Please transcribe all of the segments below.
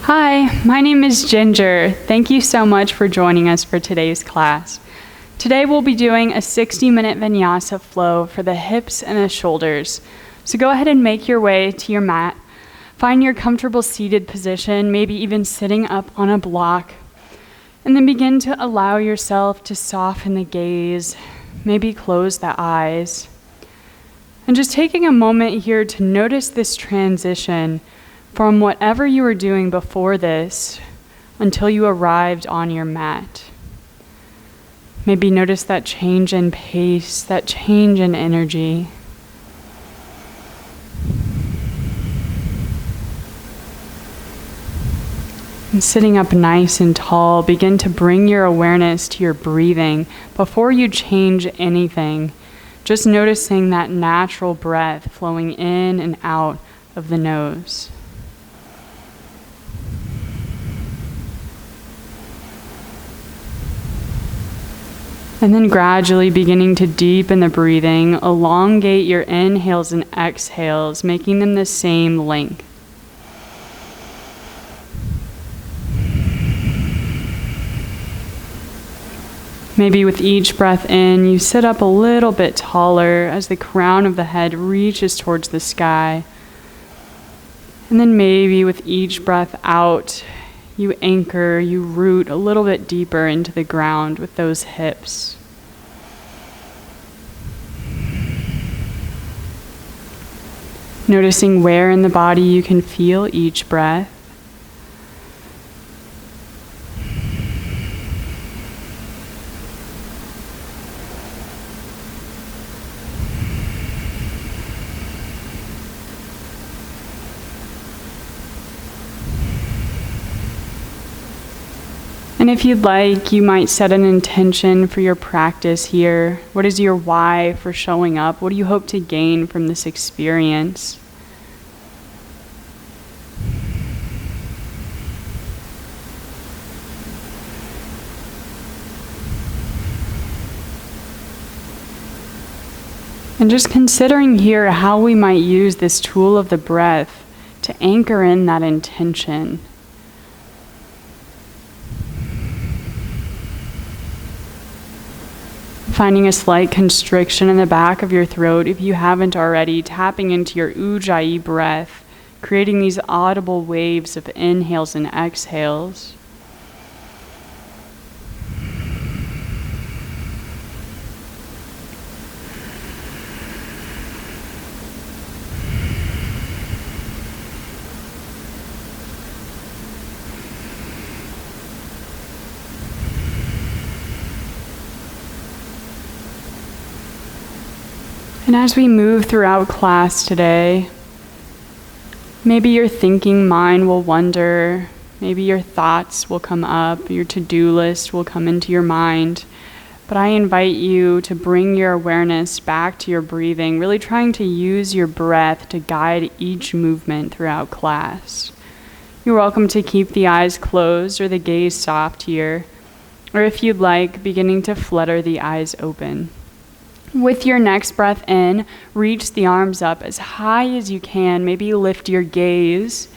Hi, my name is Ginger. Thank you so much for joining us for today's class. Today we'll be doing a 60-minute vinyasa flow for the hips and the shoulders. So go ahead and make your way to your mat. Find your comfortable seated position, maybe even sitting up on a block. And then begin to allow yourself to soften the gaze, maybe close the eyes. And just taking a moment here to notice this transition from whatever you were doing before this until you arrived on your mat. Maybe notice that change in pace, that change in energy. And sitting up nice and tall, begin to bring your awareness to your breathing before you change anything. Just noticing that natural breath flowing in and out of the nose. And then gradually beginning to deepen the breathing, elongate your inhales and exhales, making them the same length. Maybe with each breath in, you sit up a little bit taller as the crown of the head reaches towards the sky. And then maybe with each breath out, you anchor, you root a little bit deeper into the ground with those hips. Noticing where in the body you can feel each breath. And if you'd like, you might set an intention for your practice here. What is your why for showing up? What do you hope to gain from this experience? And just considering here how we might use this tool of the breath to anchor in that intention. Finding a slight constriction in the back of your throat if you haven't already, tapping into your ujjayi breath, creating these audible waves of inhales and exhales. And as we move throughout class today, maybe your thinking mind will wander, maybe your thoughts will come up, your to-do list will come into your mind. But I invite you to bring your awareness back to your breathing, really trying to use your breath to guide each movement throughout class. You're welcome to keep the eyes closed or the gaze soft here, or if you'd like, beginning to flutter the eyes open. With your next breath in, reach the arms up as high as you can. Maybe lift your gaze.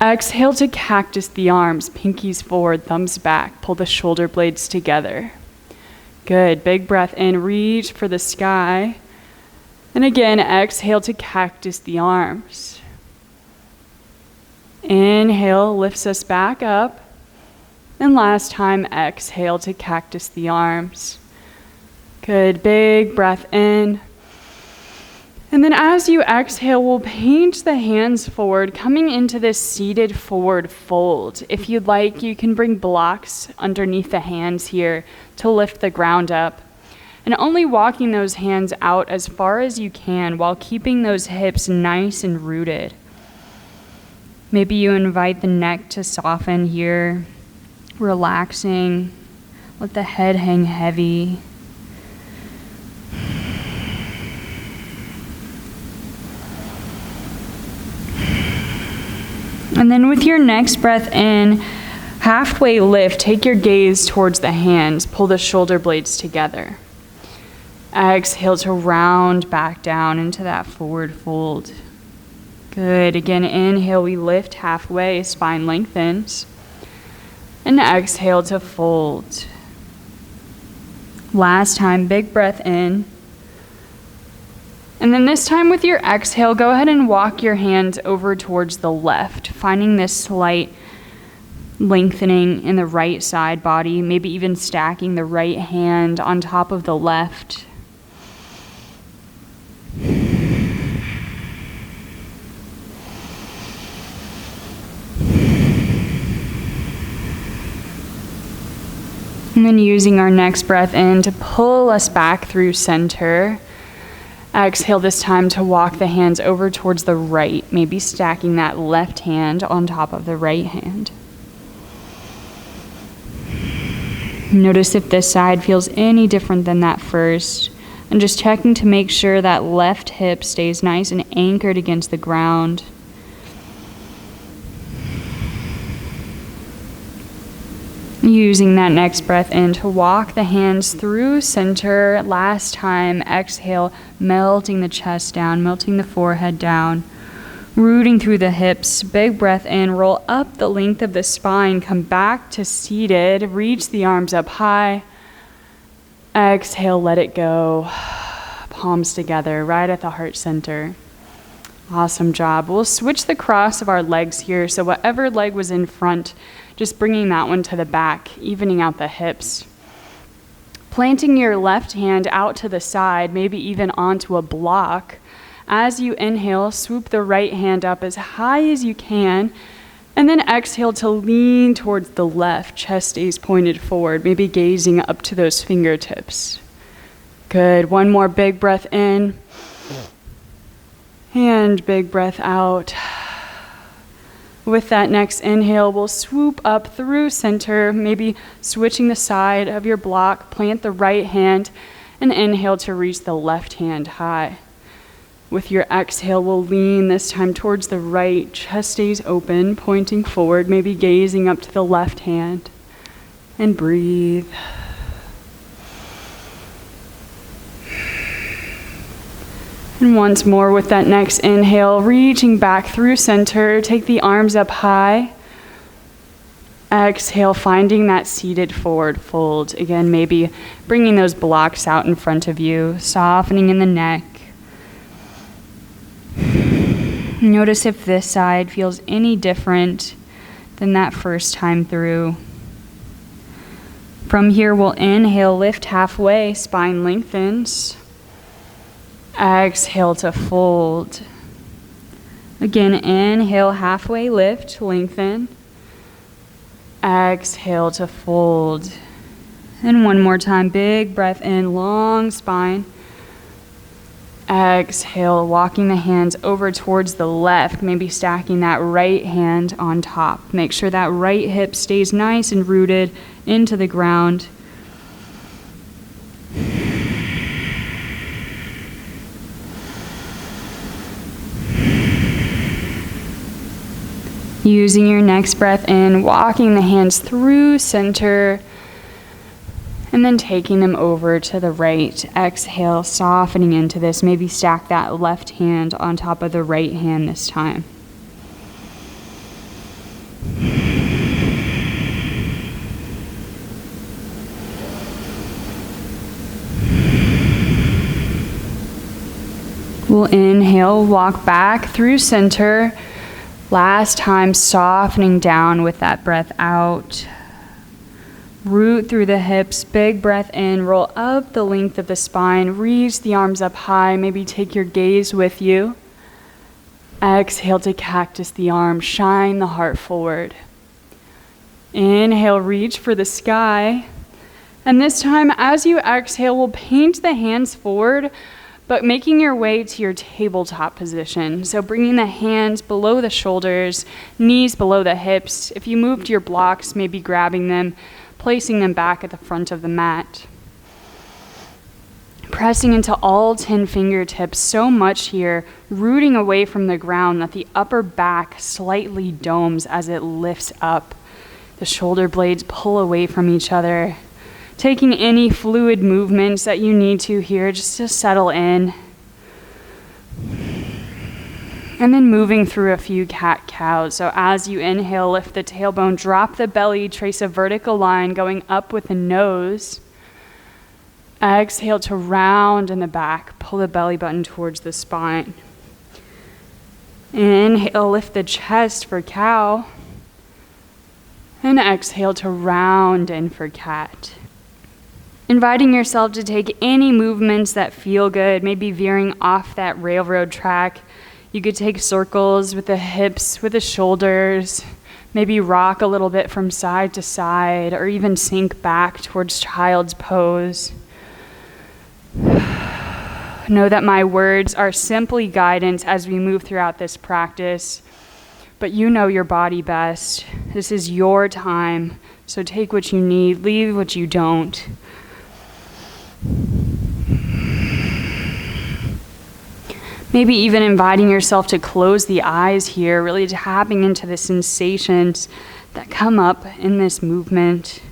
Exhale to cactus the arms, pinkies forward, thumbs back. Pull the shoulder blades together. Good. Big breath in, reach for the sky. And again, exhale to cactus the arms. Inhale lifts us back up. And last time, exhale to cactus the arms. Good, big breath in. And then as you exhale, we'll paint the hands forward, coming into this seated forward fold. If you'd like, you can bring blocks underneath the hands here to lift the ground up. And only walking those hands out as far as you can while keeping those hips nice and rooted. Maybe you invite the neck to soften here, relaxing. Let the head hang heavy. And then with your next breath in, halfway lift, take your gaze towards the hands, pull the shoulder blades together. Exhale to round back down into that forward fold. Good. Again, inhale, we lift halfway, spine lengthens. And exhale to fold. Last time, big breath in. And then this time with your exhale, go ahead and walk your hands over towards the left, finding this slight lengthening in the right side body, maybe even stacking the right hand on top of the left. And then using our next breath in to pull us back through center. Exhale this time to walk the hands over towards the right, maybe stacking that left hand on top of the right hand. Notice if this side feels any different than that first, and just checking to make sure that left hip stays nice and anchored against the ground. Using that next breath in to walk the hands through center. Last time, exhale, melting the chest down, melting the forehead down, rooting through the hips. Big breath in, roll up the length of the spine, come back to seated, reach the arms up high. Exhale, let it go. Palms together, right at the heart center. Awesome job. We'll switch the cross of our legs here. So whatever leg was in front, just bringing that one to the back, evening out the hips. Planting your left hand out to the side, maybe even onto a block. As you inhale, swoop the right hand up as high as you can, and then exhale to lean towards the left. Chest stays pointed forward, maybe gazing up to those fingertips. Good. One more big breath in. And big breath out. With that next inhale, we'll swoop up through center, maybe switching the side of your block, plant the right hand, and inhale to reach the left hand high. With your exhale, we'll lean this time towards the right, chest stays open, pointing forward, maybe gazing up to the left hand, and breathe. And once more with that next inhale, reaching back through center, take the arms up high. Exhale, finding that seated forward fold. Again, maybe bringing those blocks out in front of you, softening in the neck. Notice if this side feels any different than that first time through. From here, we'll inhale, lift halfway, spine lengthens. Exhale to fold. Again, inhale, halfway lift, lengthen. Exhale to fold. And one more time, big breath in, long spine. Exhale, walking the hands over towards the left, maybe stacking that right hand on top. Make sure that right hip stays nice and rooted into the ground. Using your next breath in, walking the hands through center, and then taking them over to the right. Exhale, softening into this. Maybe stack that left hand on top of the right hand this time. We'll inhale, walk back through center. Last time, softening down with that breath out. Root through the hips, big breath in, roll up the length of the spine, reach the arms up high, maybe take your gaze with you. Exhale to cactus the arms, shine the heart forward. Inhale, reach for the sky. And this time, as you exhale, we'll paint the hands forward, but making your way to your tabletop position. So bringing the hands below the shoulders, knees below the hips. If you moved your blocks, maybe grabbing them, placing them back at the front of the mat. Pressing into all 10 fingertips so much here, rooting away from the ground that the upper back slightly domes as it lifts up. The shoulder blades pull away from each other. Taking any fluid movements that you need to here just to settle in. And then moving through a few cat-cows. So as you inhale, lift the tailbone, drop the belly, trace a vertical line going up with the nose. Exhale to round in the back, pull the belly button towards the spine. Inhale, lift the chest for cow. And exhale to round in for cat. Inviting yourself to take any movements that feel good, maybe veering off that railroad track. You could take circles with the hips, with the shoulders, maybe rock a little bit from side to side, or even sink back towards child's pose. Know that my words are simply guidance as we move throughout this practice, but you know your body best. This is your time, so take what you need, leave what you don't. Maybe even inviting yourself to close the eyes here, really tapping into the sensations that come up in this movement.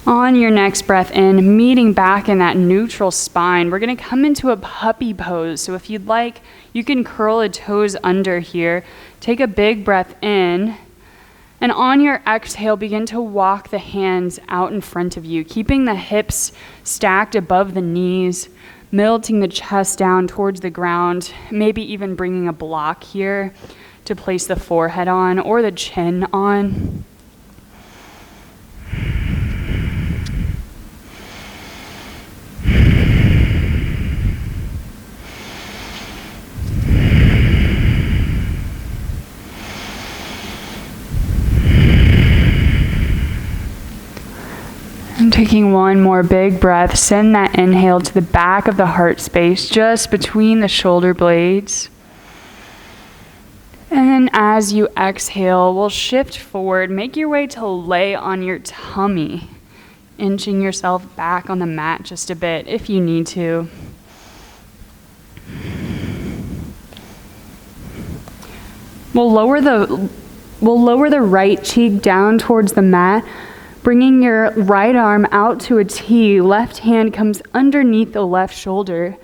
On your next breath in, meeting back in that neutral spine, we're going to come into a puppy pose. So if you'd like, you can curl the toes under here. Take a big breath in. And on your exhale, begin to walk the hands out in front of you, keeping the hips stacked above the knees, melting the chest down towards the ground, maybe even bringing a block here to place the forehead on or the chin on. Taking one more big breath, send that inhale to the back of the heart space, just between the shoulder blades. And then as you exhale, we'll shift forward, make your way to lay on your tummy, inching yourself back on the mat just a bit if you need to. We'll lower the right cheek down towards the mat, bringing your right arm out to a T. Left hand comes underneath the left shoulder.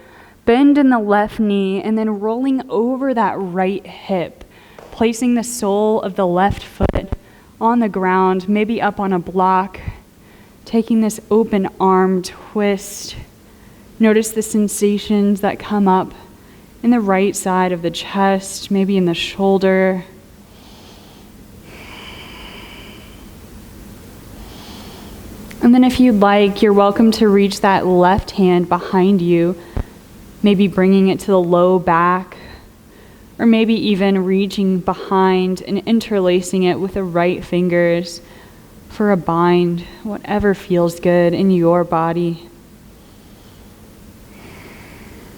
Bend in the left knee and then rolling over that right hip, placing the sole of the left foot on the ground, maybe up on a block. Taking this open arm twist. Notice the sensations that come up in the right side of the chest, maybe in the shoulder. And then if you'd like, you're welcome to reach that left hand behind you, maybe bringing it to the low back, or maybe even reaching behind and interlacing it with the right fingers for a bind, whatever feels good in your body.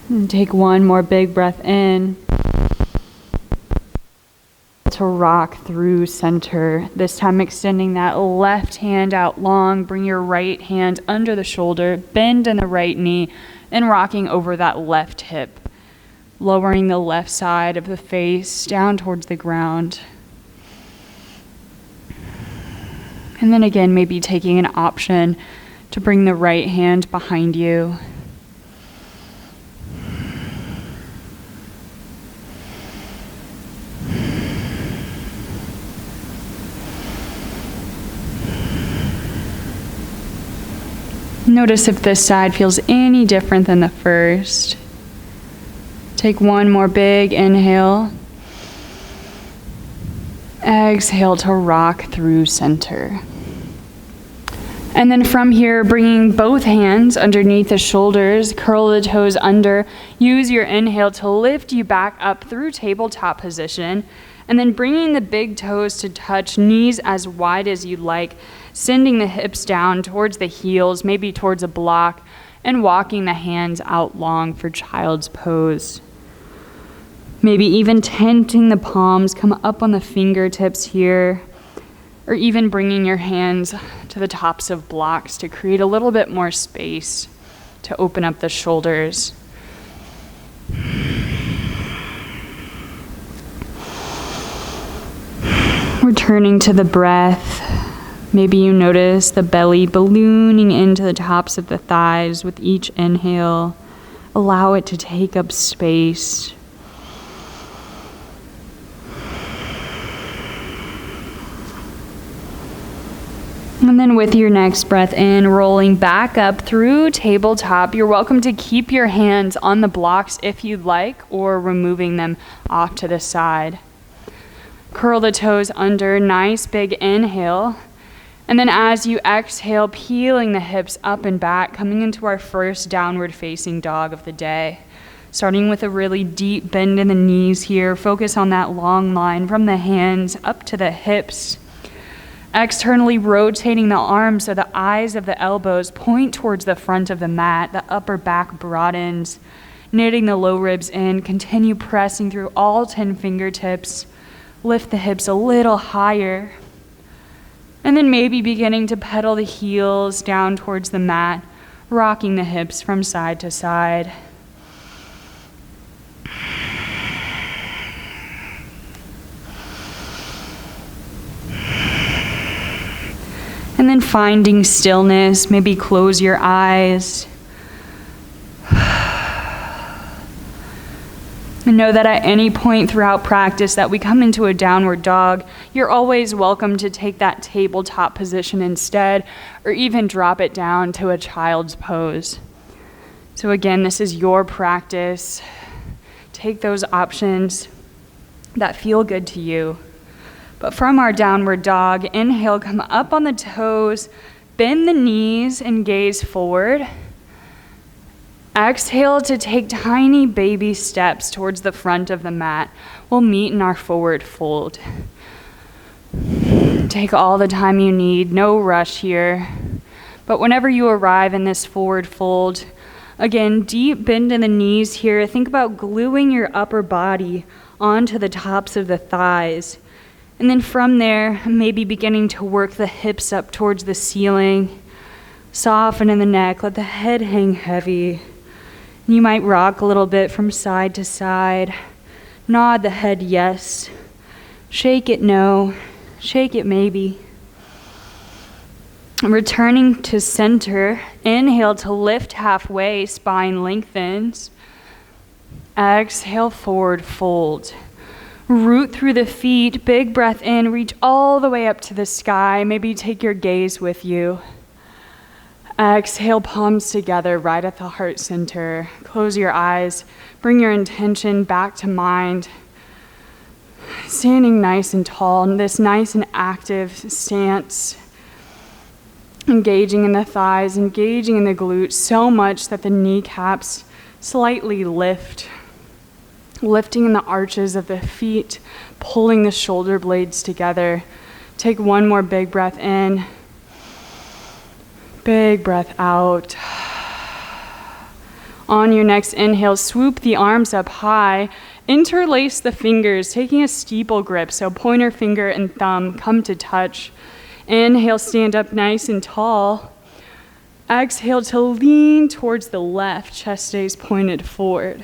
And take one more big breath in. To rock through center. This time extending that left hand out long. Bring your right hand under the shoulder. Bend in the right knee and rocking over that left hip. Lowering the left side of the face down towards the ground. And then again, maybe taking an option to bring the right hand behind you. Notice if this side feels any different than the first. Take one more big inhale. Exhale to rock through center. And then from here, bringing both hands underneath the shoulders, curl the toes under. Use your inhale to lift you back up through tabletop position. And then bringing the big toes to touch, knees as wide as you'd like. Sending the hips down towards the heels, maybe towards a block, and walking the hands out long for child's pose. Maybe even tenting the palms, come up on the fingertips here, or even bringing your hands to the tops of blocks to create a little bit more space to open up the shoulders. Returning to the breath. Maybe you notice the belly ballooning into the tops of the thighs with each inhale. Allow it to take up space. And then with your next breath in, rolling back up through tabletop, you're welcome to keep your hands on the blocks if you'd like, or removing them off to the side. Curl the toes under, nice big inhale. And then as you exhale, peeling the hips up and back, coming into our first downward facing dog of the day. Starting with a really deep bend in the knees here. Focus on that long line from the hands up to the hips. Externally rotating the arms so the eyes of the elbows point towards the front of the mat. The upper back broadens. Knitting the low ribs in. Continue pressing through all 10 fingertips. Lift the hips a little higher. And then maybe beginning to pedal the heels down towards the mat, rocking the hips from side to side. And then finding stillness, maybe close your eyes. And know that at any point throughout practice that we come into a downward dog, you're always welcome to take that tabletop position instead, or even drop it down to a child's pose. So again, this is your practice. Take those options that feel good to you. But from our downward dog, inhale, come up on the toes, bend the knees and gaze forward. Exhale to take tiny baby steps towards the front of the mat. We'll meet in our forward fold. Take all the time you need, no rush here. But whenever you arrive in this forward fold, again, deep bend in the knees here. Think about gluing your upper body onto the tops of the thighs. And then from there, maybe beginning to work the hips up towards the ceiling. Soften in the neck, let the head hang heavy. You might rock a little bit from side to side. Nod the head yes. Shake it no. Shake it maybe. Returning to center. Inhale to lift halfway, spine lengthens. Exhale, forward fold. Root through the feet, big breath in, reach all the way up to the sky. Maybe take your gaze with you. Exhale, palms together right at the heart center. Close your eyes. Bring your intention back to mind. Standing nice and tall in this nice and active stance. Engaging in the thighs, engaging in the glutes so much that the kneecaps slightly lift. Lifting in the arches of the feet, pulling the shoulder blades together. Take one more big breath in. Big breath out. On your next inhale, swoop the arms up high. Interlace the fingers, taking a steeple grip, so pointer finger and thumb come to touch. Inhale, stand up nice and tall. Exhale to lean towards the left, chest stays pointed forward.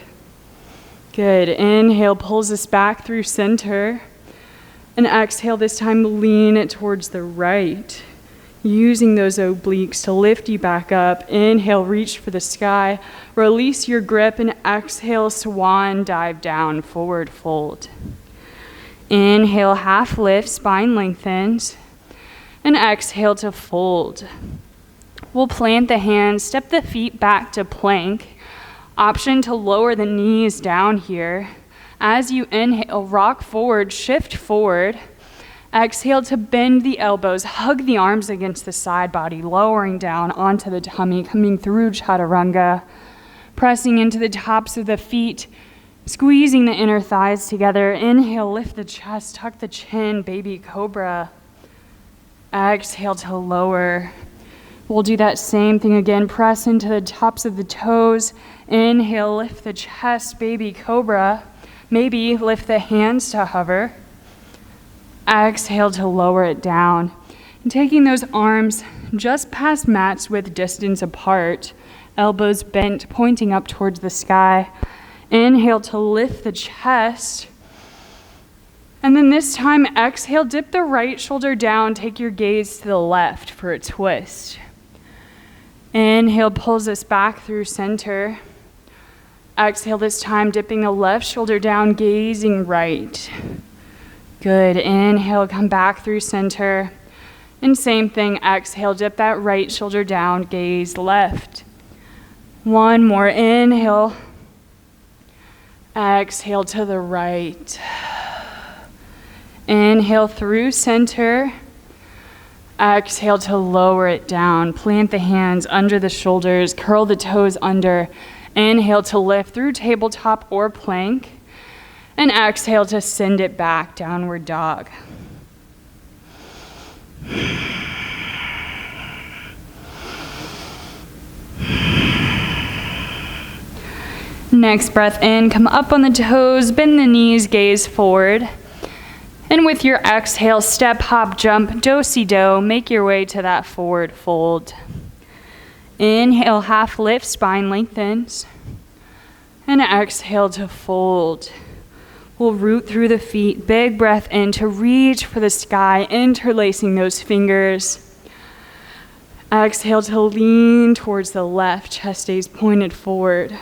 Good. Inhale pulls us back through center. And exhale, this time lean it towards the right. Using those obliques to lift you back up. Inhale, reach for the sky. Release your grip and exhale, swan dive down, forward fold. Inhale, half lift, spine lengthens. And exhale to fold. We'll plant the hands, step the feet back to plank. Option to lower the knees down here. As you inhale, rock forward, shift forward. Exhale to bend the elbows, hug the arms against the side body, lowering down onto the tummy, coming through chaturanga, pressing into the tops of the feet, squeezing the inner thighs together. Inhale, lift the chest, tuck the chin, baby cobra. Exhale to lower. We'll do that same thing again, press into the tops of the toes. Inhale, lift the chest, baby cobra. Maybe lift the hands to hover. Exhale to lower it down. And taking those arms just past mats with distance apart, elbows bent, pointing up towards the sky. Inhale to lift the chest. And then this time, exhale, dip the right shoulder down, take your gaze to the left for a twist. Inhale, pulls us back through center. Exhale this time, dipping the left shoulder down, gazing right. Good, inhale, come back through center. And same thing, exhale, dip that right shoulder down, gaze left. One more, inhale. Exhale to the right. Inhale through center. Exhale to lower it down. Plant the hands under the shoulders, curl the toes under. Inhale to lift through tabletop or plank. And exhale to send it back, downward dog. Next breath in, come up on the toes, bend the knees, gaze forward. And with your exhale, step, hop, jump, do-si-do, make your way to that forward fold. Inhale, half lift, spine lengthens. And exhale to fold. We'll root through the feet, big breath in to reach for the sky, interlacing those fingers. Exhale to lean towards the left, chest stays pointed forward.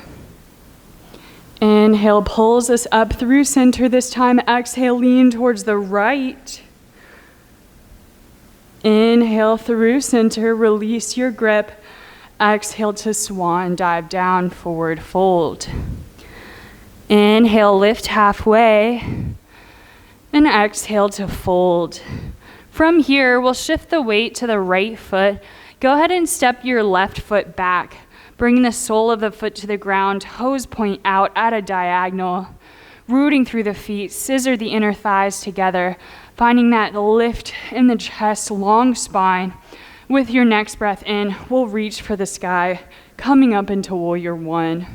Inhale, pulls us up through center this time. Exhale, lean towards the right. Inhale through center, release your grip. Exhale to swan, dive down, forward fold. Inhale, lift halfway. And exhale to fold. From here, we'll shift the weight to the right foot. Go ahead and step your left foot back. Bring the sole of the foot to the ground, toes point out at a diagonal. Rooting through the feet, scissor the inner thighs together, finding that lift in the chest, long spine. With your next breath in, we'll reach for the sky, coming up into warrior one.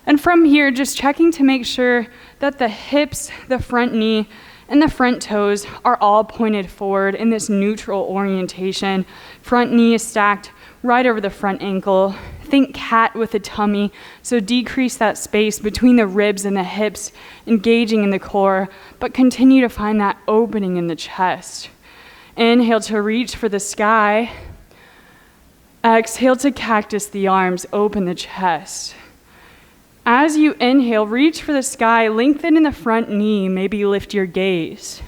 And from here, just checking to make sure that the hips, the front knee, and the front toes are all pointed forward in this neutral orientation. Front knee is stacked right over the front ankle. Think cat with a tummy, so decrease that space between the ribs and the hips, engaging in the core, but continue to find that opening in the chest. Inhale to reach for the sky. Exhale to cactus the arms, open the chest. As you inhale, reach for the sky, lengthen in the front knee, maybe lift your gaze.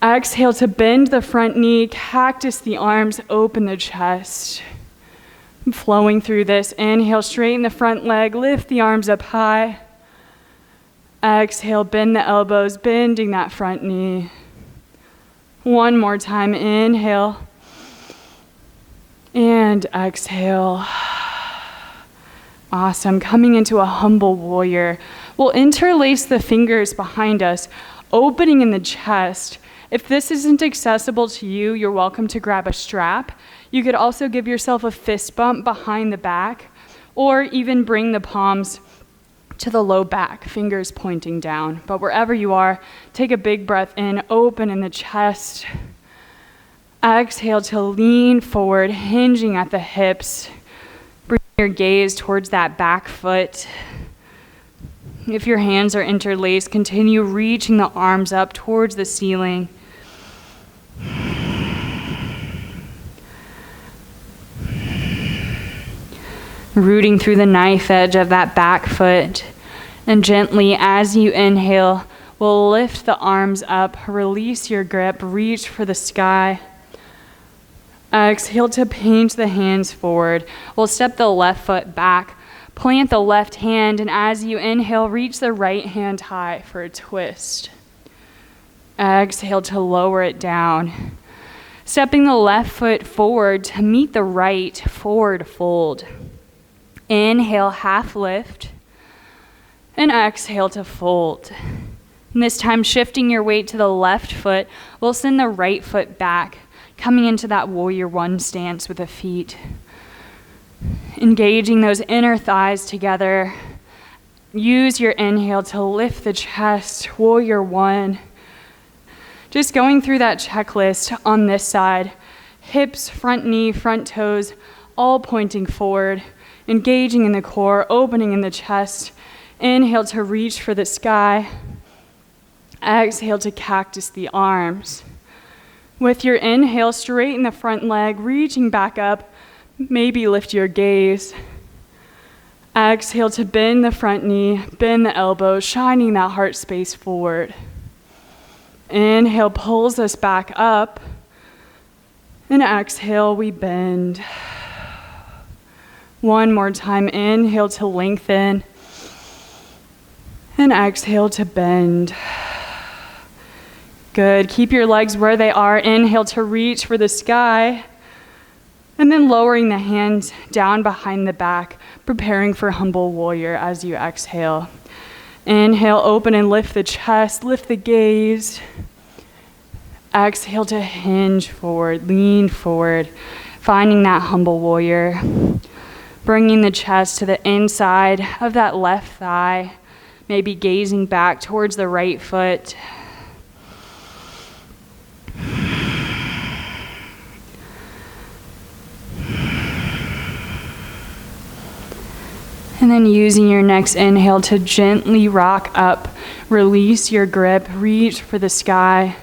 Exhale to bend the front knee, cactus the arms, open the chest. Flowing through this, inhale, straighten the front leg, lift the arms up high. Exhale, bend the elbows, bending that front knee. One more time, inhale. And exhale. Awesome, coming into a humble warrior. We'll interlace the fingers behind us, opening in the chest. If this isn't accessible to you, you're welcome to grab a strap. You could also give yourself a fist bump behind the back, or even bring the palms to the low back, fingers pointing down. But wherever you are, take a big breath in, open in the chest. Exhale to lean forward, hinging at the hips. Bring your gaze towards that back foot. If your hands are interlaced, continue reaching the arms up towards the ceiling. Rooting through the knife edge of that back foot. And gently, as you inhale, we'll lift the arms up, release your grip, reach for the sky. Exhale to paint the hands forward. We'll step the left foot back, plant the left hand, and as you inhale, reach the right hand high for a twist. Exhale to lower it down. Stepping the left foot forward to meet the right, forward fold. Inhale, half lift, and exhale to fold. And this time, shifting your weight to the left foot, we'll send the right foot back, coming into that warrior one stance with the feet. Engaging those inner thighs together. Use your inhale to lift the chest, warrior one. Just going through that checklist on this side. Hips, front knee, front toes, all pointing forward. Engaging in the core, opening in the chest. Inhale to reach for the sky. Exhale to cactus the arms. With your inhale, straighten the front leg, reaching back up. Maybe lift your gaze. Exhale to bend the front knee, bend the elbow, shining that heart space forward. Inhale pulls us back up. And exhale, we bend. One more time, inhale to lengthen. And exhale to bend. Good, keep your legs where they are. Inhale to reach for the sky. And then lowering the hands down behind the back, preparing for humble warrior as you exhale. Inhale, open and lift the chest, lift the gaze. Exhale to hinge forward, lean forward, finding that humble warrior. Bringing the chest to the inside of that left thigh, maybe gazing back towards the right foot. And then using your next inhale to gently rock up, release your grip, reach for the sky.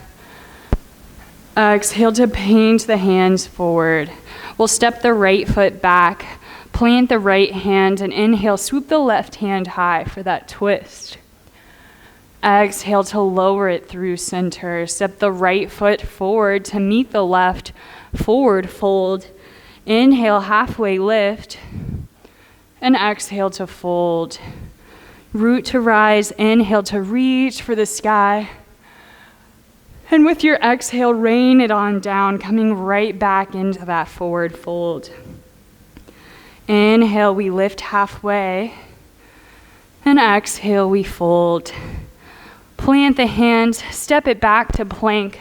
Exhale to paint the hands forward. We'll step the right foot back, plant the right hand, and inhale, swoop the left hand high for that twist. Exhale to lower it through center. Step the right foot forward to meet the left, forward fold. Inhale, halfway lift. And exhale to fold. Root to rise, inhale to reach for the sky. And with your exhale, rain it on down, coming right back into that forward fold. Inhale, we lift halfway. And exhale, we fold. Plant the hands, step it back to plank.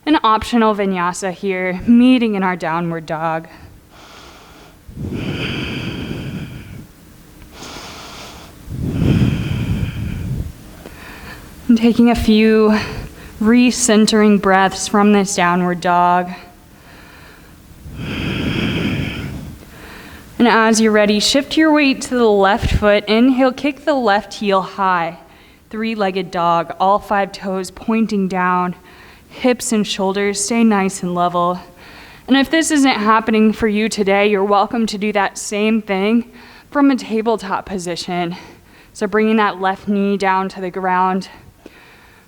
An optional vinyasa here, meeting in our downward dog. And taking a few recentering breaths from this downward dog. And as you're ready, shift your weight to the left foot. Inhale, kick the left heel high. Three-legged dog, all 5 toes pointing down. Hips and shoulders stay nice and level. And if this isn't happening for you today, you're welcome to do that same thing from a tabletop position. So bringing that left knee down to the ground.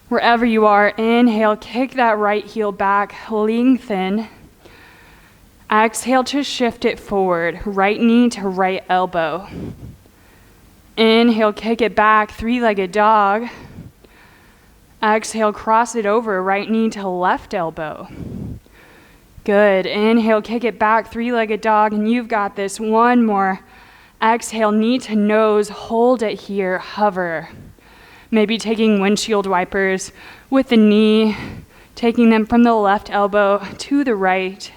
Wherever you are, inhale, kick that right heel back, lengthen. Exhale to shift it forward, right knee to right elbow. Inhale, kick it back, three-legged dog. Exhale, cross it over, right knee to left elbow. Good, inhale, kick it back, three-legged dog, and you've got this. One more. Exhale, knee to nose, hold it here, hover. Maybe taking windshield wipers with the knee, taking them from the left elbow to the right.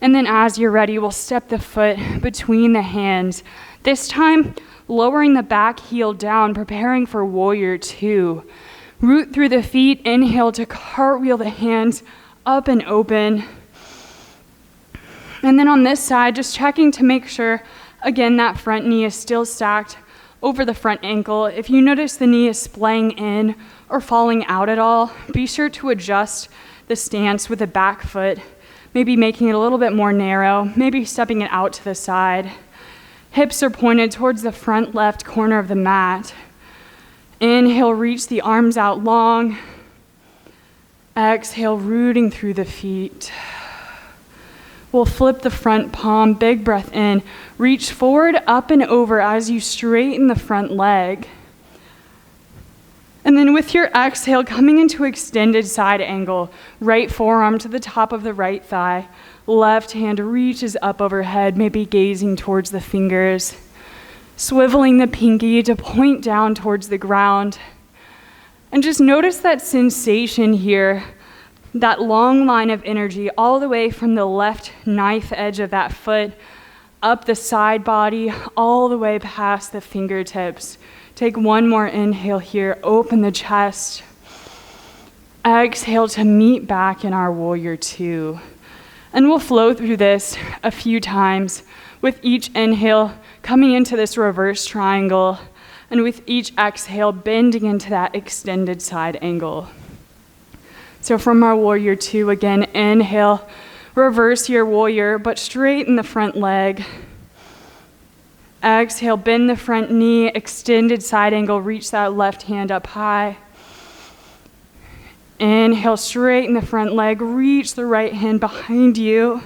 And then as you're ready, we'll step the foot between the hands. This time, lowering the back heel down, preparing for warrior 2. Root through the feet, inhale to cartwheel the hands up and open. And then on this side, just checking to make sure, again, that front knee is still stacked over the front ankle. If you notice the knee is splaying in or falling out at all, be sure to adjust the stance with the back foot, maybe making it a little bit more narrow, maybe stepping it out to the side. Hips are pointed towards the front left corner of the mat. Inhale, reach the arms out long. Exhale, rooting through the feet. We'll flip the front palm, big breath in. Reach forward, up and over as you straighten the front leg. And then with your exhale, coming into extended side angle, right forearm to the top of the right thigh. Left hand reaches up overhead, maybe gazing towards the fingers. Swiveling the pinky to point down towards the ground. And just notice that sensation here. That long line of energy all the way from the left knife edge of that foot, up the side body, all the way past the fingertips. Take one more inhale here, open the chest. Exhale to meet back in our warrior 2. And we'll flow through this a few times with each inhale coming into this reverse triangle. And with each exhale, bending into that extended side angle. So from our warrior two, again, inhale, reverse your warrior, but straighten the front leg. Exhale, bend the front knee, extended side angle, reach that left hand up high. Inhale, straighten the front leg, reach the right hand behind you.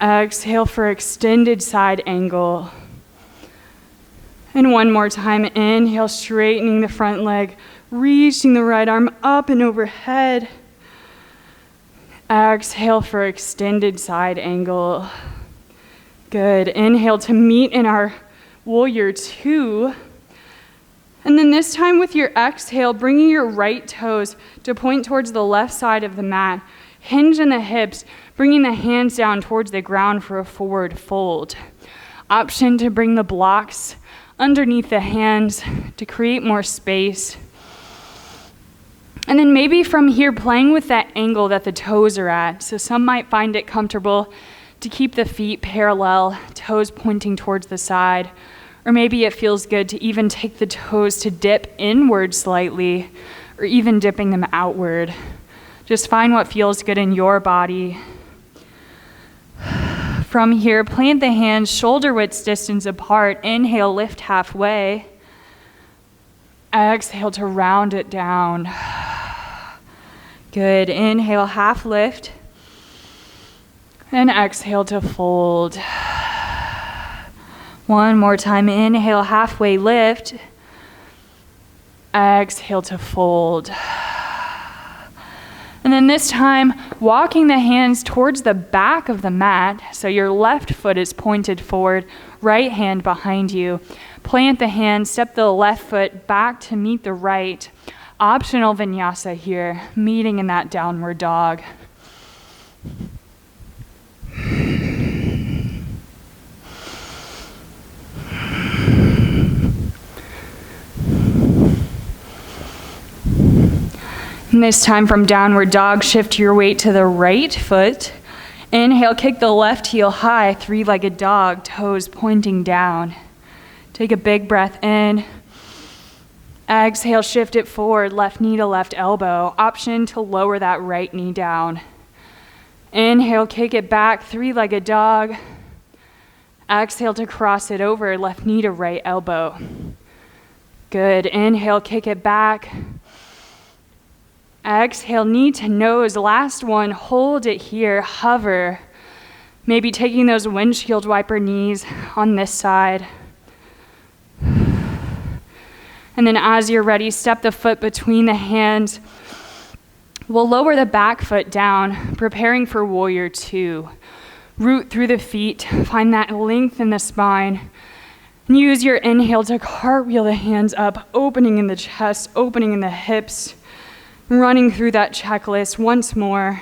Exhale for extended side angle. And one more time, inhale, straightening the front leg, reaching the right arm up and overhead. Exhale for extended side angle. Good. Inhale to meet in our warrior two. And then this time with your exhale, bringing your right toes to point towards the left side of the mat. Hinge in the hips, bringing the hands down towards the ground for a forward fold. Option to bring the blocks underneath the hands to create more space. And then maybe from here, playing with that angle that the toes are at. So some might find it comfortable to keep the feet parallel, toes pointing towards the side. Or maybe it feels good to even take the toes to dip inward slightly, or even dipping them outward. Just find what feels good in your body. From here, plant the hands shoulder width distance apart. Inhale, lift halfway. Exhale to round it down. Good. Inhale, half lift. And exhale to fold. One more time. Inhale, halfway lift. Exhale to fold. And then this time, walking the hands towards the back of the mat. So your left foot is pointed forward, right hand behind you. Plant the hands, step the left foot back to meet the right. Optional vinyasa here, meeting in that downward dog. And this time from downward dog, shift your weight to the right foot. Inhale, kick the left heel high, three-legged dog, toes pointing down. Take a big breath in. Exhale, shift it forward, left knee to left elbow. Option to lower that right knee down. Inhale, kick it back, three-legged dog. Exhale to cross it over, left knee to right elbow. Good. Inhale, kick it back. Exhale, knee to nose. Last one, hold it here, hover. Maybe taking those windshield wiper knees on this side. And then as you're ready, step the foot between the hands. We'll lower the back foot down, preparing for warrior two. Root through the feet, find that length in the spine. And use your inhale to cartwheel the hands up, opening in the chest, opening in the hips. Running through that checklist once more.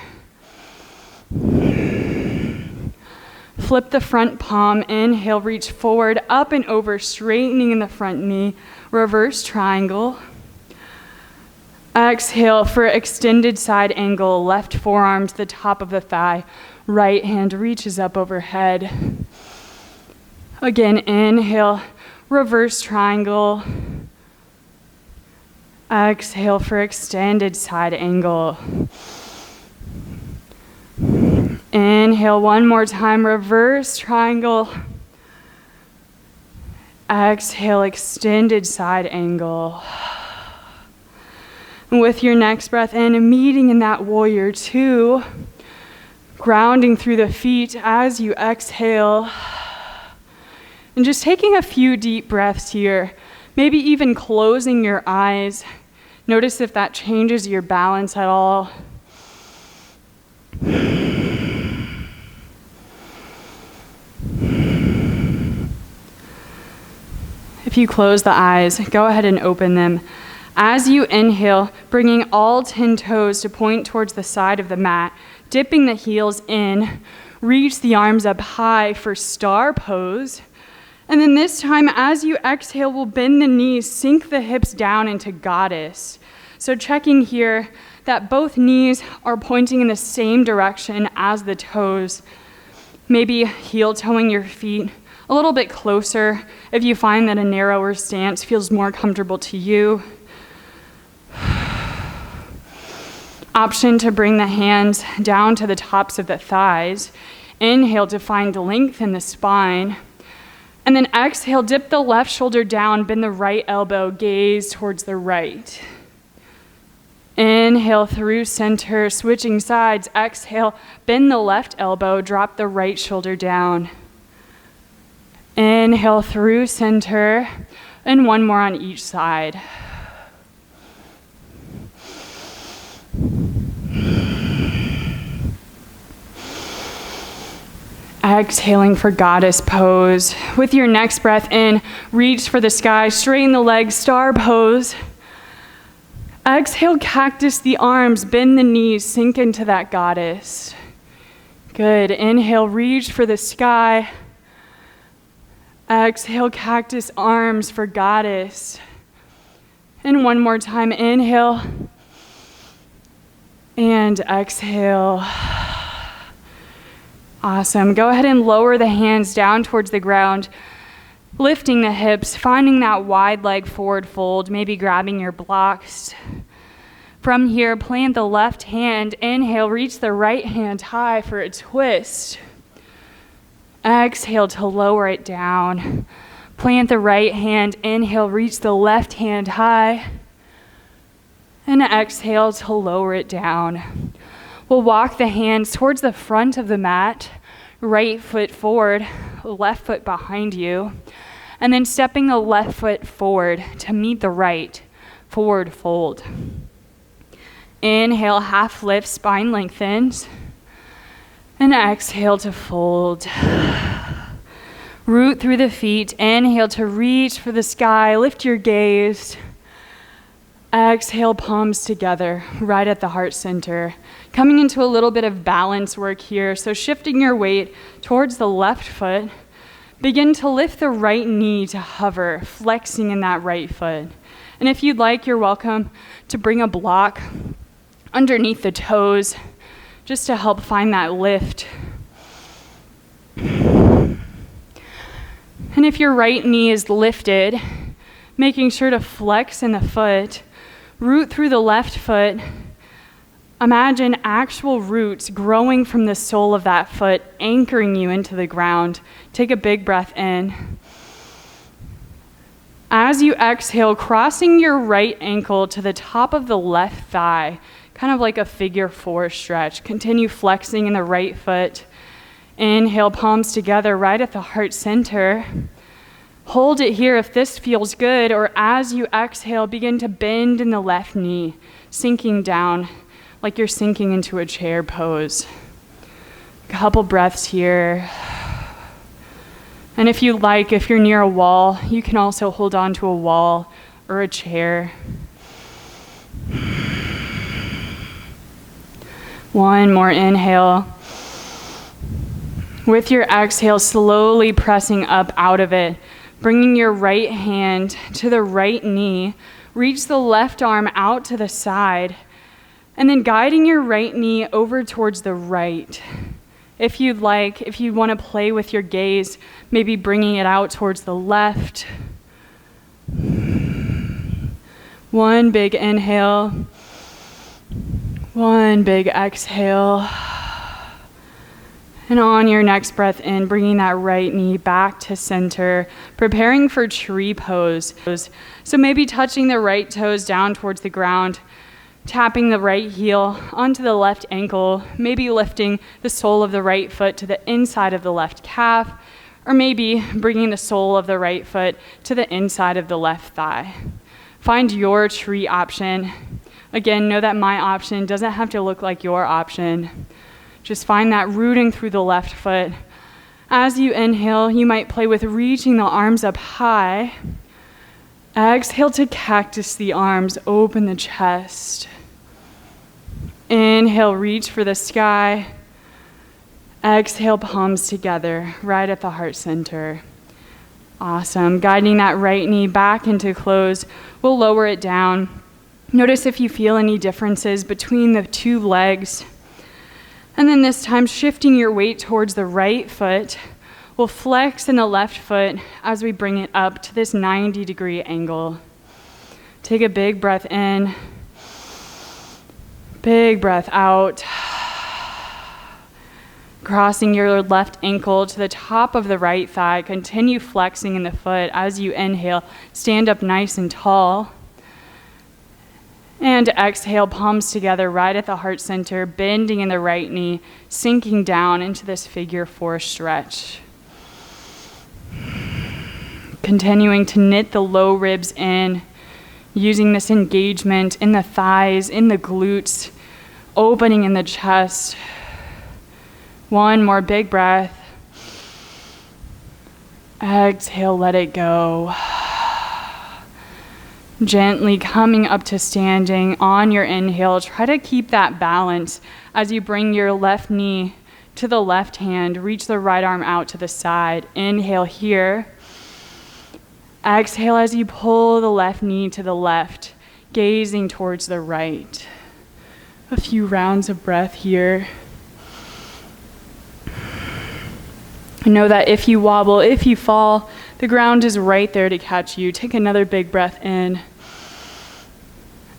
Flip the front palm, inhale, reach forward, up and over, straightening in the front knee, reverse triangle. Exhale for extended side angle, left forearm to the top of the thigh, right hand reaches up overhead. Again, inhale, reverse triangle. Exhale for extended side angle. Inhale one more time, reverse triangle. Exhale, extended side angle. With your next breath in, meeting in that warrior two, grounding through the feet as you exhale. And just taking a few deep breaths here. Maybe even closing your eyes. Notice if that changes your balance at all. If you close the eyes, go ahead and open them. As you inhale, bringing all 10 toes to point towards the side of the mat, dipping the heels in, reach the arms up high for star pose. And then this time, as you exhale, we'll bend the knees, sink the hips down into goddess. So checking here that both knees are pointing in the same direction as the toes. Maybe heel toeing your feet a little bit closer if you find that a narrower stance feels more comfortable to you. Option to bring the hands down to the tops of the thighs. Inhale to find length in the spine. And then exhale, dip the left shoulder down, bend the right elbow, gaze towards the right. Inhale through center, switching sides. Exhale, bend the left elbow, drop the right shoulder down. Inhale through center, and one more on each side. Exhaling for goddess pose. With your next breath in, reach for the sky, straighten the legs, star pose. Exhale, cactus the arms, bend the knees, sink into that goddess. Good. Inhale, reach for the sky. Exhale, cactus arms for goddess. And one more time, inhale. And exhale. Awesome. Go ahead and lower the hands down towards the ground, lifting the hips, finding that wide leg forward fold, maybe grabbing your blocks. From here, plant the left hand. Inhale, reach the right hand high for a twist. Exhale to lower it down. Plant the right hand. Inhale, reach the left hand high. And exhale to lower it down. We'll walk the hands towards the front of the mat, right foot forward, left foot behind you, and then stepping the left foot forward to meet the right, forward fold. Inhale, half lift, spine lengthens, and exhale to fold. Root through the feet, inhale to reach for the sky, lift your gaze. Exhale, palms together, right at the heart center. Coming into a little bit of balance work here. So shifting your weight towards the left foot. Begin to lift the right knee to hover, flexing in that right foot. And if you'd like, you're welcome to bring a block underneath the toes just to help find that lift. And if your right knee is lifted, making sure to flex in the foot, root through the left foot. Imagine actual roots growing from the sole of that foot, anchoring you into the ground. Take a big breath in. As you exhale, crossing your right ankle to the top of the left thigh, kind of like a figure four stretch. Continue flexing in the right foot. Inhale, palms together right at the heart center. Hold it here if this feels good, or as you exhale, begin to bend in the left knee, sinking down like you're sinking into a chair pose. A couple breaths here. And if you like, if you're near a wall, you can also hold on to a wall or a chair. One more inhale. With your exhale, slowly pressing up out of it. Bringing your right hand to the right knee, reach the left arm out to the side, and then guiding your right knee over towards the right. If you'd like, if you want to play with your gaze, maybe bringing it out towards the left. One big inhale, one big exhale. And on your next breath in, bringing that right knee back to center, preparing for tree pose. So maybe touching the right toes down towards the ground, tapping the right heel onto the left ankle, maybe lifting the sole of the right foot to the inside of the left calf, or maybe bringing the sole of the right foot to the inside of the left thigh. Find your tree option. Again, know that my option doesn't have to look like your option. Just find that rooting through the left foot. As you inhale, you might play with reaching the arms up high. Exhale to cactus the arms, open the chest. Inhale, reach for the sky. Exhale, palms together, right at the heart center. Awesome. Guiding that right knee back into close. We'll lower it down. Notice if you feel any differences between the two legs. And then this time, shifting your weight towards the right foot, We'll flex in the left foot as we bring it up to this 90-degree angle. Take a big breath in, big breath out. Crossing your left ankle to the top of the right thigh. Continue flexing in the foot as you inhale. Stand up nice and tall. And exhale, palms together right at the heart center, bending in the right knee, sinking down into this figure 4 stretch. Continuing to knit the low ribs in, using this engagement in the thighs, in the glutes, opening in the chest. One more big breath. Exhale, let it go. Gently coming up to standing on your inhale. Try to keep that balance as you bring your left knee to the left hand. Reach the right arm out to the side. Inhale here. Exhale as you pull the left knee to the left, gazing towards the right. A few rounds of breath here. Know that if you wobble, if you fall, the ground is right there to catch you. Take another big breath in.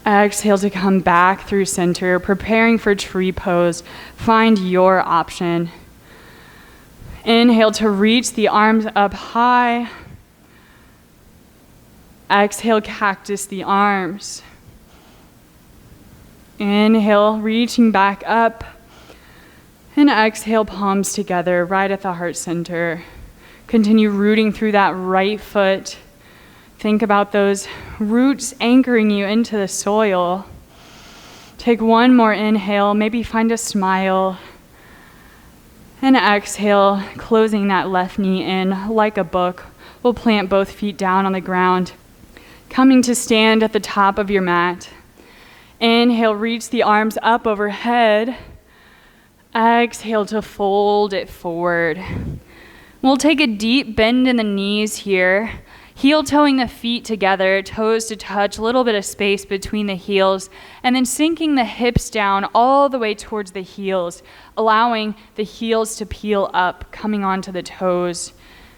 Exhale to come back through center, preparing for tree pose. Find your option. Inhale to reach the arms up high. Exhale, cactus the arms. Inhale, reaching back up. And exhale, palms together, right at the heart center. Continue rooting through that right foot. Think about those roots anchoring you into the soil. Take one more inhale, maybe find a smile. And exhale, closing that left knee in like a book. We'll plant both feet down on the ground. Coming to stand at the top of your mat. Inhale, reach the arms up overhead. Exhale to fold it forward. We'll take a deep bend in the knees here. Heel toeing the feet together, toes to touch, a little bit of space between the heels, and then sinking the hips down all the way towards the heels, allowing the heels to peel up, coming onto the toes,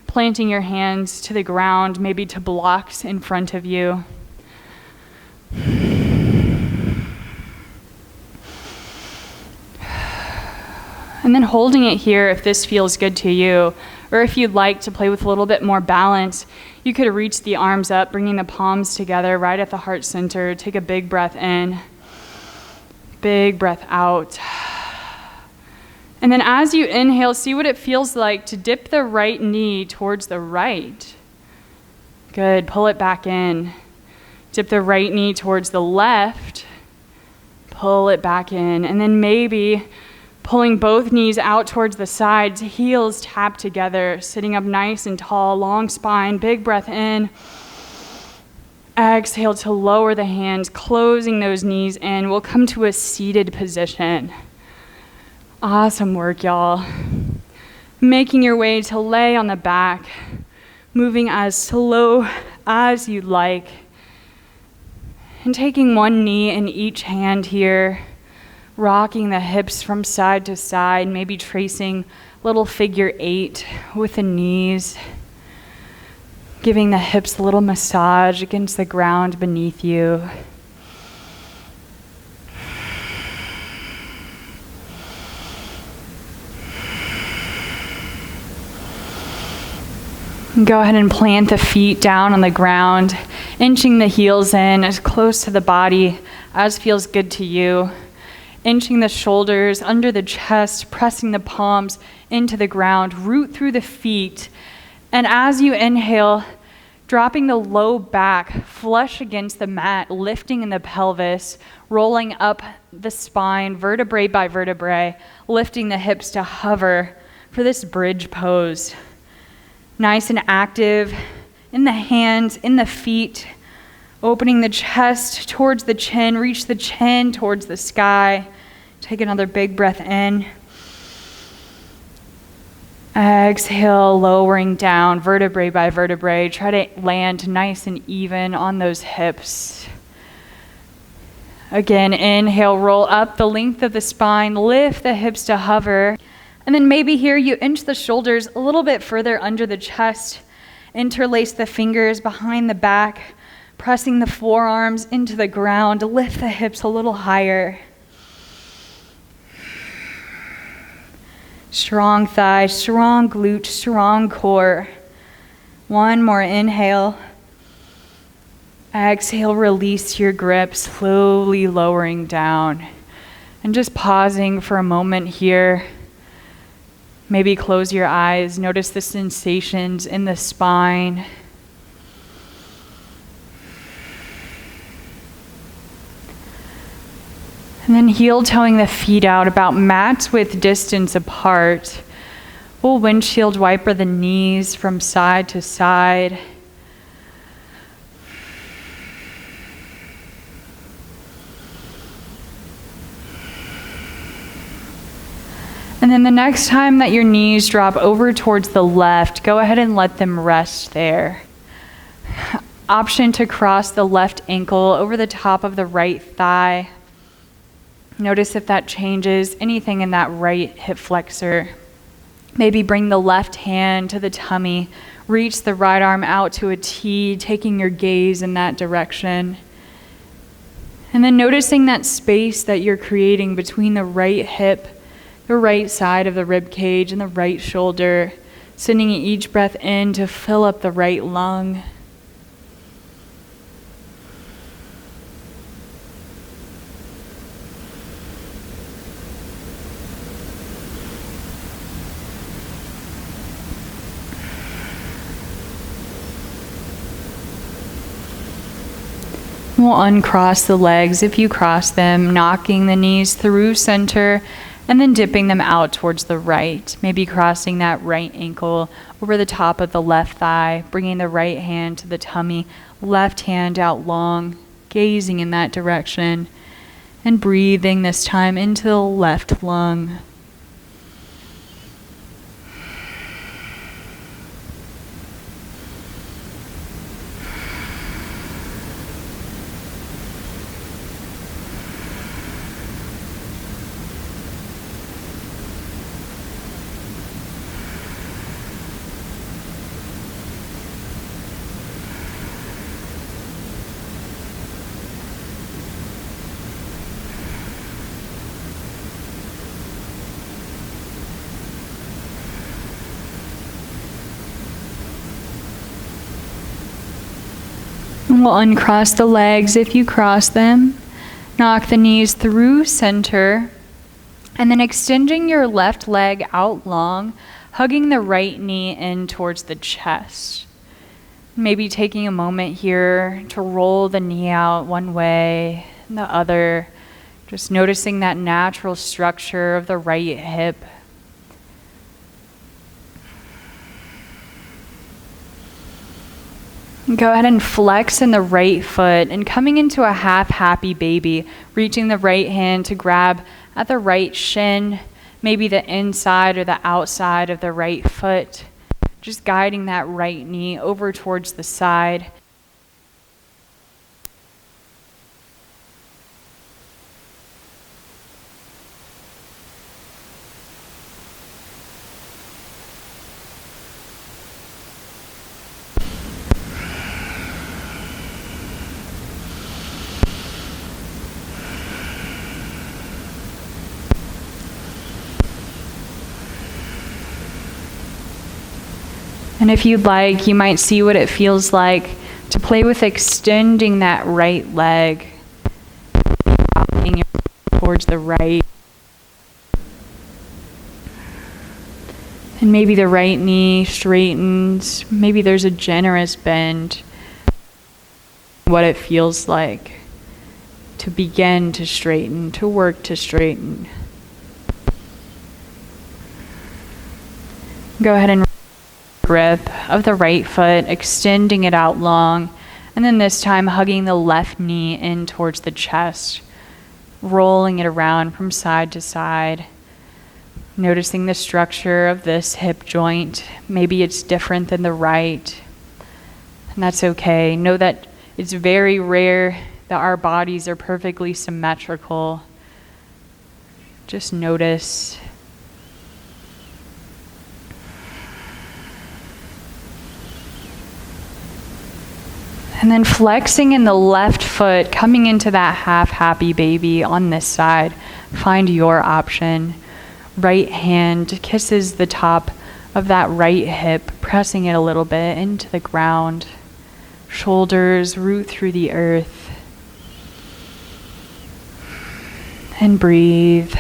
planting your hands to the ground, maybe to blocks in front of you. And then holding it here if this feels good to you, or if you'd like to play with a little bit more balance, you could reach the arms up, bringing the palms together right at the heart center. Take a big breath in, big breath out. And then as you inhale, see what it feels like to dip the right knee towards the right. Good, pull it back in. Dip the right knee towards the left, pull it back in, and then maybe pulling both knees out towards the sides, heels tap together, sitting up nice and tall, long spine, big breath in. Exhale to lower the hands, closing those knees in. We'll come to a seated position. Awesome work, y'all. Making your way to lay on the back, moving as slow as you like. And taking one knee in each hand here, rocking the hips from side to side, maybe tracing little figure 8 with the knees, giving the hips a little massage against the ground beneath you. Go ahead and plant the feet down on the ground, inching the heels in as close to the body as feels good to you. Inching the shoulders under the chest, pressing the palms into the ground, root through the feet. And as you inhale, dropping the low back, flush against the mat, lifting in the pelvis, rolling up the spine, vertebrae by vertebrae, lifting the hips to hover for this bridge pose. Nice and active in the hands, in the feet, opening the chest towards the chin, reach the chin towards the sky. Take another big breath in. Exhale, lowering down vertebrae by vertebrae. Try to land nice and even on those hips. Again, inhale, roll up the length of the spine, lift the hips to hover. And then maybe here you inch the shoulders a little bit further under the chest, interlace the fingers behind the back, pressing the forearms into the ground, lift the hips a little higher. Strong thigh, strong glute, strong core. One more inhale. Exhale, release your grip, slowly lowering down. And just pausing for a moment here. Maybe close your eyes, notice the sensations in the spine. And then heel toeing the feet out about mat width distance apart. We'll windshield wiper the knees from side to side. And then the next time that your knees drop over towards the left, go ahead and let them rest there. Option to cross the left ankle over the top of the right thigh. Notice if that changes anything in that right hip flexor. Maybe bring the left hand to the tummy. Reach the right arm out to a T, taking your gaze in that direction. And then noticing that space that you're creating between the right hip, the right side of the rib cage, and the right shoulder, sending each breath in to fill up the right lung. We'll uncross the legs if you cross them, knocking the knees through center, and then dipping them out towards the right, maybe crossing that right ankle over the top of the left thigh, bringing the right hand to the tummy, left hand out long, gazing in that direction, and breathing this time into the left lung. We'll uncross the legs if you cross them. Knock the knees through center. And then extending your left leg out long, hugging the right knee in towards the chest. Maybe taking a moment here to roll the knee out one way and the other. Just noticing that natural structure of the right hip. Go ahead and flex in the right foot and coming into a half happy baby, reaching the right hand to grab at the right shin, maybe the inside or the outside of the right foot, just guiding that right knee over towards the side. And if you'd like, you might see what it feels like to play with extending that right leg, towards the right. And maybe the right knee straightens. Maybe there's a generous bend. What it feels like to begin to straighten, to work to straighten. Go ahead and grip of the right foot, extending it out long, and then this time hugging the left knee in towards the chest, rolling it around from side to side, noticing the structure of this hip joint. Maybe it's different than the right, and that's okay. Know that it's very rare that our bodies are perfectly symmetrical. Just notice. And then flexing in the left foot, coming into that half happy baby on this side. Find your option. Right hand kisses the top of that right hip, pressing it a little bit into the ground. Shoulders root through the earth. And breathe.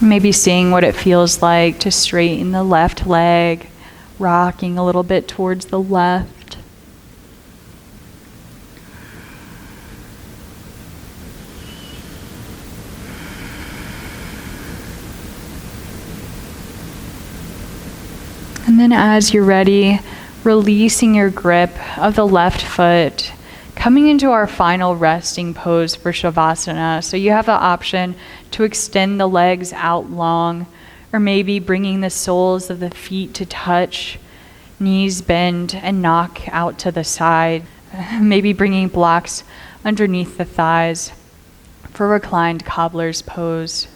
Maybe seeing what it feels like to straighten the left leg, rocking a little bit towards the left. And then as you're ready, releasing your grip of the left foot, coming into our final resting pose for Shavasana. So you have the option to extend the legs out long, or maybe bringing the soles of the feet to touch, knees bend and knock out to the side. Maybe bringing blocks underneath the thighs for reclined cobbler's pose.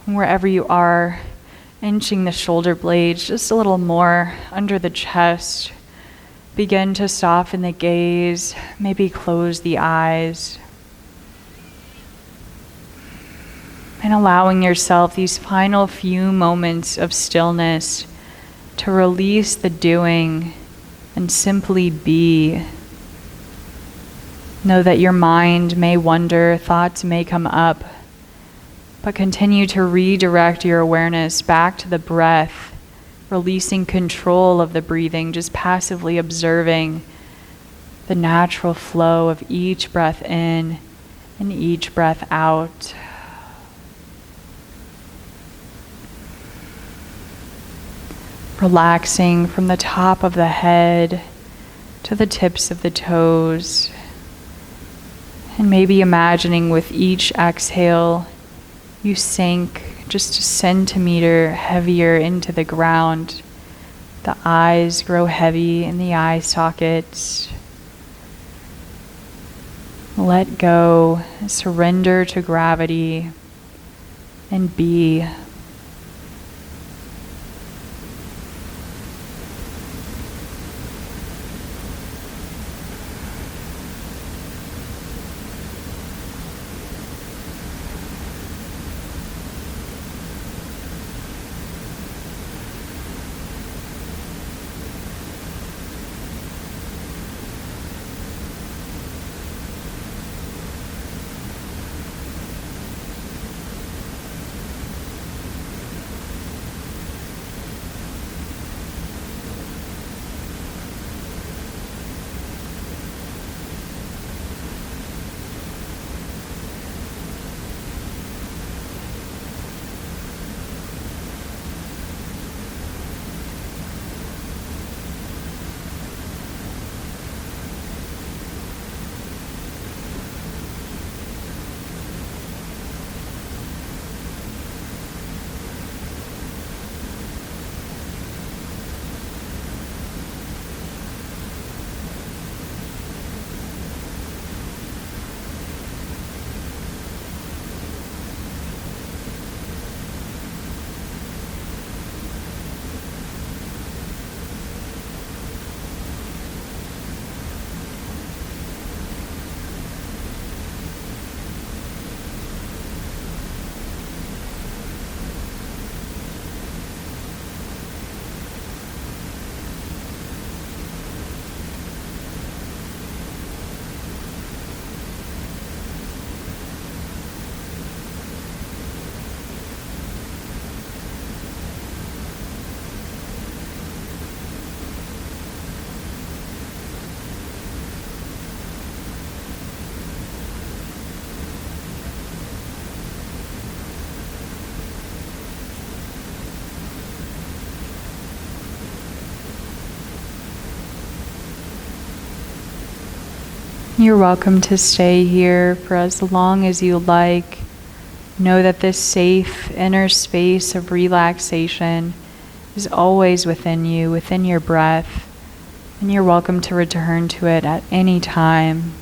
And wherever you are, inching the shoulder blades just a little more under the chest. Begin to soften the gaze, maybe close the eyes. And allowing yourself these final few moments of stillness to release the doing and simply be. Know that your mind may wander, thoughts may come up, but continue to redirect your awareness back to the breath. Releasing control of the breathing, just passively observing the natural flow of each breath in and each breath out. Relaxing from the top of the head to the tips of the toes. And maybe imagining with each exhale, you sink just a centimeter heavier into the ground. The eyes grow heavy in the eye sockets. Let go, surrender to gravity, and be. You're welcome to stay here for as long as you like. Know that this safe inner space of relaxation is always within you, within your breath. And you're welcome to return to it at any time.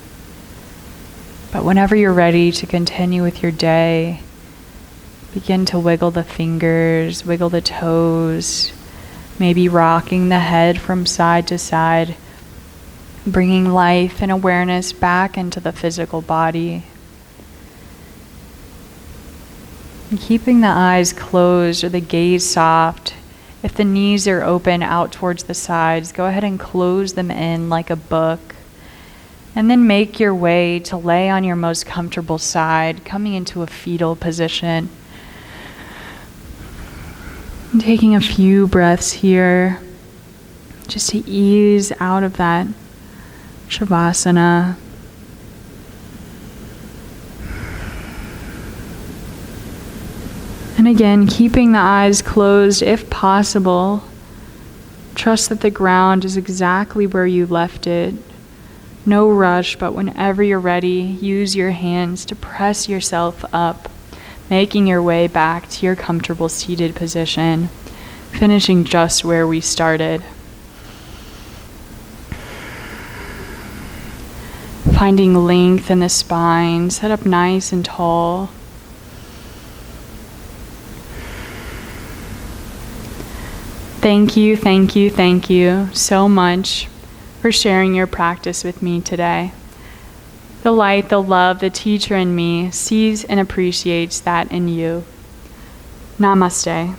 But whenever you're ready to continue with your day, begin to wiggle the fingers, wiggle the toes, maybe rocking the head from side to side, bringing life and awareness back into the physical body. And keeping the eyes closed or the gaze soft. If the knees are open out towards the sides, go ahead and close them in like a book. And then make your way to lay on your most comfortable side, coming into a fetal position. And taking a few breaths here, just to ease out of that Shavasana. And again, keeping the eyes closed if possible. Trust that the ground is exactly where you left it. No rush, but whenever you're ready, use your hands to press yourself up, making your way back to your comfortable seated position, finishing just where we started. Finding length in the spine, set up nice and tall. Thank you so much for sharing your practice with me today. The light, the love, the teacher in me sees and appreciates that in you. Namaste.